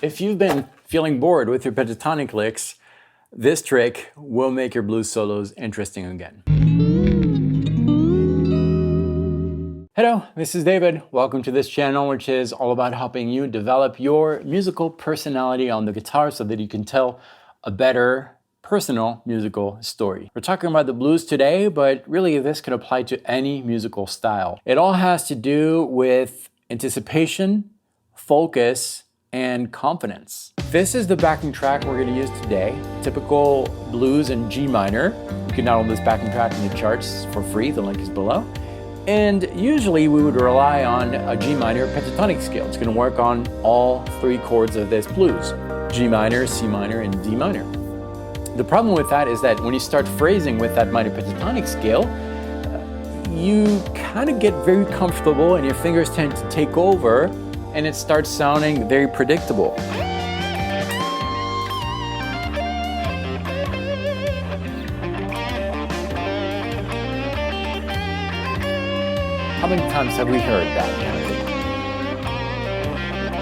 If you've been feeling bored with your pentatonic licks, this trick will make your blues solos interesting again. Hello, this is David. Welcome to this channel, which is all about helping you develop your musical personality on the guitar so that you can tell a better personal musical story. We're talking about the blues today, but really this could apply to any musical style. It all has to do with anticipation, focus, and confidence. This is the backing track we're going to use today. Typical blues in G minor. You can download this backing track in the charts for free. The link is below. And usually we would rely on a G minor pentatonic scale. It's going to work on all three chords of this blues: G minor, C minor, and D minor. The problem with that is that when you start phrasing with that minor pentatonic scale, you kind of get very comfortable and your fingers tend to take over and it starts sounding very predictable. How many times have we heard that kind of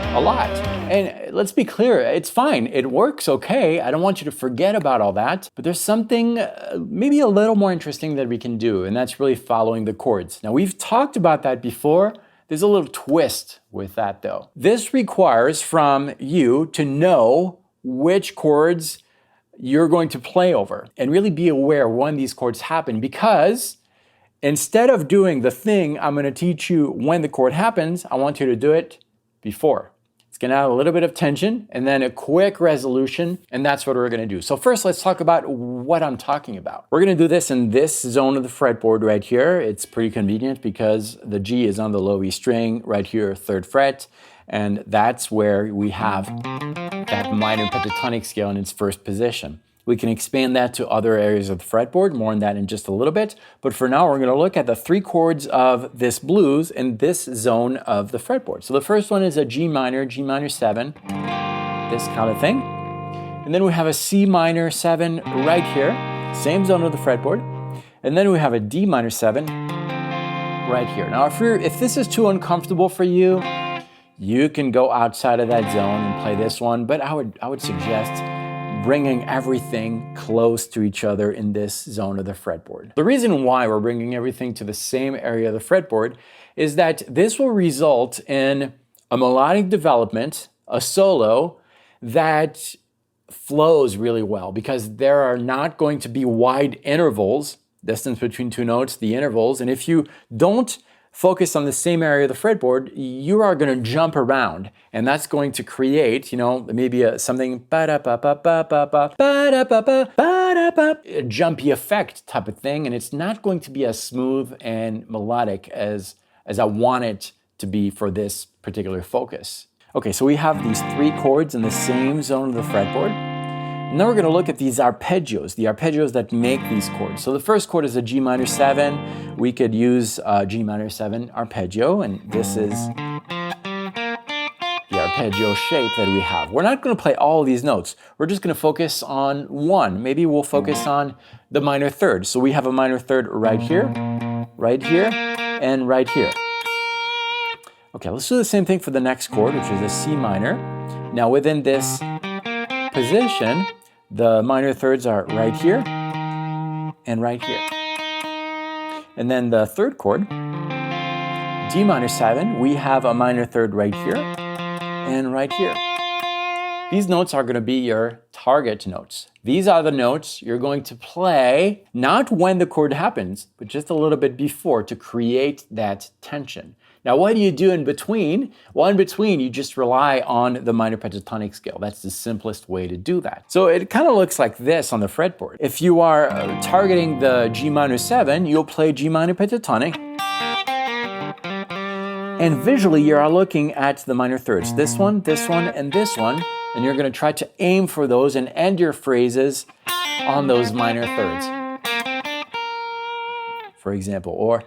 thing? A lot. And let's be clear, it's fine. It works okay. I don't want you to forget about all that. But there's something maybe a little more interesting that we can do, and that's really following the chords. Now, we've talked about that before. There's a little twist with that, though. This requires from you to know which chords you're going to play over and really be aware when these chords happen, because instead of doing the thing I'm going to teach you when the chord happens, I want you to do it before. It's going to add a little bit of tension and then a quick resolution, and that's what we're going to do. So first, let's talk about what I'm talking about. We're going to do this in this zone of the fretboard right here. It's pretty convenient because the G is on the low E string right here, 3rd fret, and that's where we have that minor pentatonic scale in its first position. We can expand that to other areas of the fretboard, more on that in just a little bit. But for now, we're going to look at the three chords of this blues in this zone of the fretboard. So the first one is a G minor 7, this kind of thing. And then we have a C minor 7 right here, same zone of the fretboard. And then we have a D minor 7 right here. Now, if this is too uncomfortable for you, you can go outside of that zone and play this one. But I would suggest bringing everything close to each other in this zone of the fretboard. The reason why we're bringing everything to the same area of the fretboard is that this will result in a melodic development, a solo that flows really well, because there are not going to be wide intervals, distance between two notes, the intervals, and if you don't focus on the same area of the fretboard, you are going to jump around, and that's going to create, maybe something a jumpy effect type of thing, and it's not going to be as smooth and melodic as I want it to be for this particular focus. Okay, so we have these three chords in the same zone of the fretboard. And then we're going to look at these arpeggios, the arpeggios that make these chords. So the first chord is a G minor 7. We could use G minor 7 arpeggio, and this is the arpeggio shape that we have. We're not going to play all of these notes. We're just going to focus on one. Maybe we'll focus on the minor third. So we have a minor third right here, and right here. Okay, let's do the same thing for the next chord, which is a C minor. Now within this position, the minor thirds are right here and right here. And then the third chord, D minor 7, we have a minor third right here and right here. These notes are going to be your target notes. These are the notes you're going to play, not when the chord happens, but just a little bit before to create that tension. Now, what do you do in between? Well, in between, you just rely on the minor pentatonic scale. That's the simplest way to do that. So it kind of looks like this on the fretboard. If you are targeting the G minor 7, you'll play G minor pentatonic. And visually, you are looking at the minor thirds. This one, and this one. And you're going to try to aim for those and end your phrases on those minor thirds. For example, or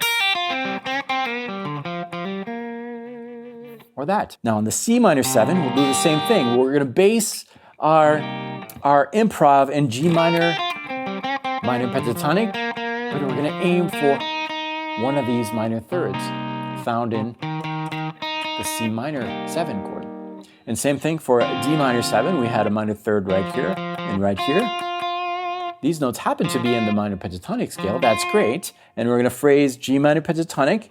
that. Now on the C minor 7, we'll do the same thing. We're going to base our improv in G minor pentatonic, but we're going to aim for one of these minor thirds found in the C minor 7 chord. And same thing for D minor 7, we had a minor third right here and right here. These notes happen to be in the minor pentatonic scale, that's great. And we're going to phrase G minor pentatonic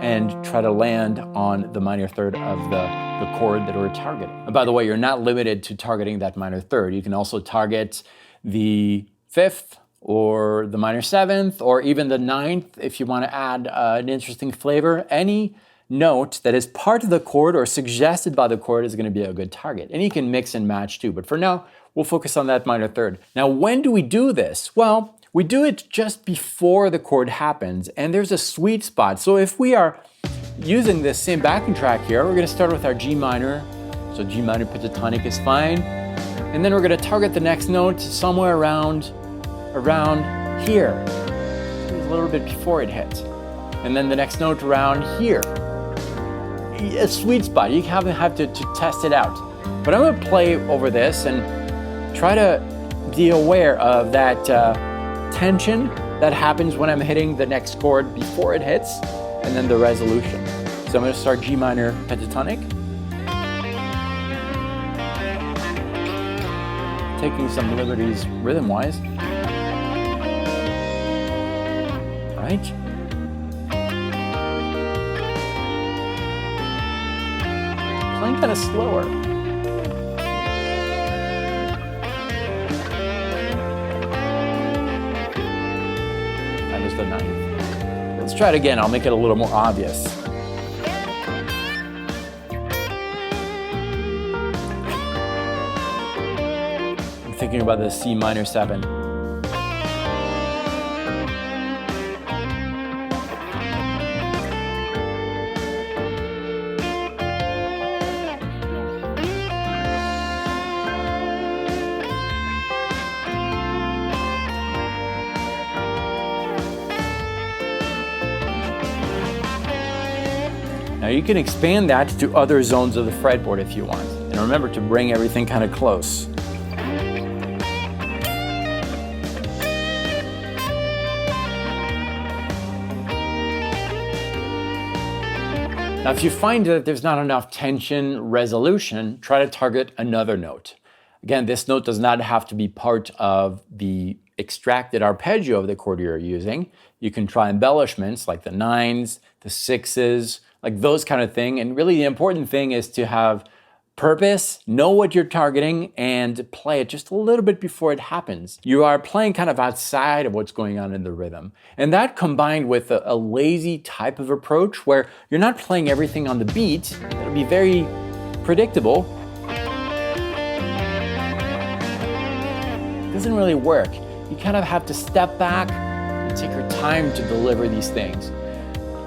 and try to land on the minor third of the chord that we're targeting. And by the way, you're not limited to targeting that minor third. You can also target the 5th or the minor 7th or even the 9th if you want to add an interesting flavor. Any note that is part of the chord or suggested by the chord is going to be a good target. And you can mix and match too, but for now, we'll focus on that minor third. Now, when do we do this? Well, we do it just before the chord happens, and there's a sweet spot. So if we are using this same backing track here, we're going to start with our G minor. So G minor pentatonic is fine. And then we're going to target the next note somewhere around here, a little bit before it hits. And then the next note around here. A sweet spot. You have to test it out. But I'm going to play over this and try to be aware of that tension that happens when I'm hitting the next chord before it hits, and then the resolution. So I'm going to start G minor pentatonic. Taking some liberties rhythm-wise. Right? Playing kind of slower. That was the 9th. Let's try it again. I'll make it a little more obvious. I'm thinking about the C minor 7. Now you can expand that to other zones of the fretboard if you want. And remember to bring everything kind of close. Now if you find that there's not enough tension resolution, try to target another note. Again, this note does not have to be part of the extracted arpeggio of the chord you're using. You can try embellishments like the 9s, the 6s, like those kind of thing. And really the important thing is to have purpose, know what you're targeting, and play it just a little bit before it happens. You are playing kind of outside of what's going on in the rhythm. And that combined with a lazy type of approach where you're not playing everything on the beat, it'll be very predictable. It doesn't really work. You kind of have to step back and take your time to deliver these things.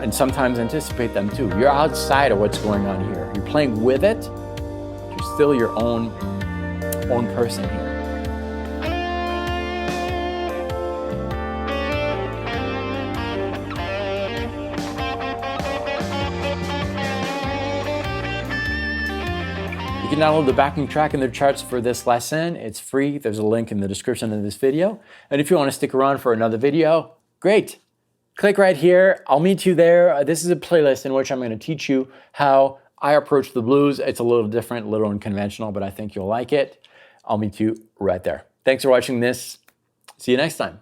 And sometimes anticipate them too. You're outside of what's going on here. You're playing with it, but you're still your own person here. You can download the backing track and the charts for this lesson. It's free. There's a link in the description of this video. And if you want to stick around for another video, great. Click right here. I'll meet you there. This is a playlist in which I'm going to teach you how I approach the blues. It's a little different, a little unconventional, but I think you'll like it. I'll meet you right there. Thanks for watching this. See you next time.